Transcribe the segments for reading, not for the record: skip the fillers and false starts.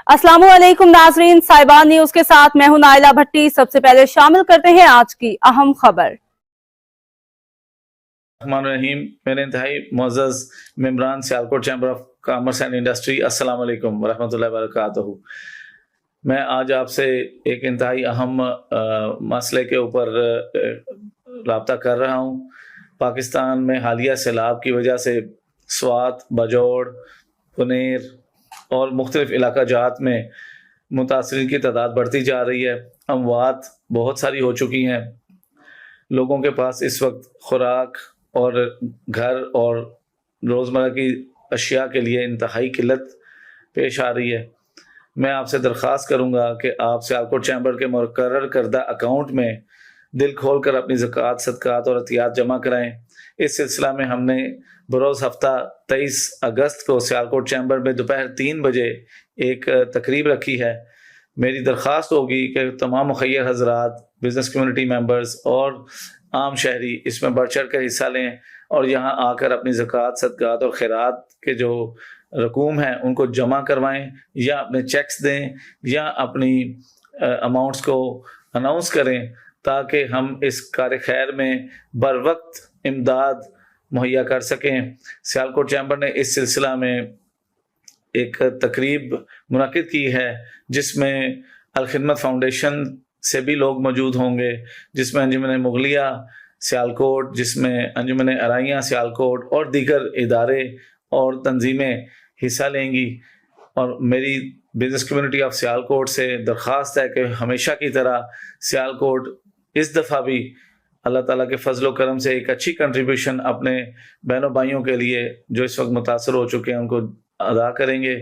अस्सलाम वालेकुम नाजरीन, साहिबान न्यूज के साथ मैं हूं नाइला भट्टी। सबसे पहले शामिल करते हैं आज की अहम खबर। रहीम, मेरे इंतहाई मुअज़्ज़ज़ मेंबरान Sialkot chamber of commerce and industry, अस्सलाम वालेकुम वरहमतुल्लाहि वबरकातुहू। मैं आज आपसे एक इंतहाई अहम मसले के ऊपर राब्ता कर रहा हूँ। पाकिस्तान में हालिया सैलाब की वजह से स्वात, बजौड़, पुनेर और मुख्तलिफ इलाका जात में मुतासरीन की तादाद बढ़ती जा रही है। अमवात बहुत सारी हो चुकी हैं। लोगों के पास इस वक्त खुराक और घर और रोज़मर्रा की अशिया के लिए इंतहाई किल्लत पेश आ रही है। मैं आपसे दरख्वास्त करूँगा कि आप सियालकोट चैम्बर के मुकर्रर करदा अकाउंट में दिल खोल कर अपनी ज़कात, सदक़ात और अतियात जमा कराएँ। इस सिलसिला में हमने बरोज़ हफ्ता 23 अगस्त को सियालकोट चैम्बर में दोपहर 3 बजे एक तकरीब रखी है। मेरी दरख्वास्त होगी कि तमाम मुखय्यर हज़रात, बिज़नेस कम्युनिटी मेंबर्स और आम शहरी इसमें बढ़ चढ़ कर हिस्सा लें और यहाँ आकर अपनी ज़कात, सदक़ात और खैरात के जो रकूम हैं उनको जमा करवाएं या अपने चेक्स दें या अपनी अमाउंट्स को अनाउंस करें ताकि हम इस कार्य खैर में बर वक्त इमदाद मुहैया कर सकें। सियालकोट चैम्बर ने इस सिलसिला में एक तकरीब मुनक़िद की है जिसमें अल खिदमत फाउंडेशन से भी लोग मौजूद होंगे, जिसमें अंजुमन मुगलिया सियालकोट, जिसमें अंजुमन अराइयाँ सियालकोट और दीगर इदारे और तंजीमें हिस्सा लेंगी। और मेरी बिज़नेस कम्युनिटी ऑफ सियालकोट से दरख्वास्त है कि हमेशा की तरह सियालकोट इस दफ़ा भी अल्लाह ताला के फजल व करम से एक अच्छी कंट्रीब्यूशन अपने बहनों भाइयों के लिए जो इस वक्त मुतासर हो चुके हैं उनको अदा करेंगे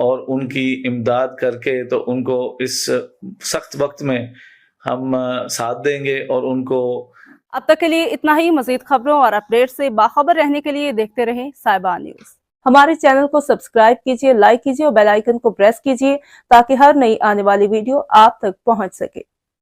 और उनकी इमदाद करके तो उनको इस सख्त वक्त में हम साथ देंगे और उनको। अब तक के लिए इतना ही। मजीद खबरों और अपडेट से बाखबर रहने के लिए देखते रहें साहिबान न्यूज। हमारे चैनल को सब्सक्राइब कीजिए, लाइक कीजिए और बेल आइकन को प्रेस कीजिए ताकि हर नई आने वाली वीडियो आप तक पहुंच सके।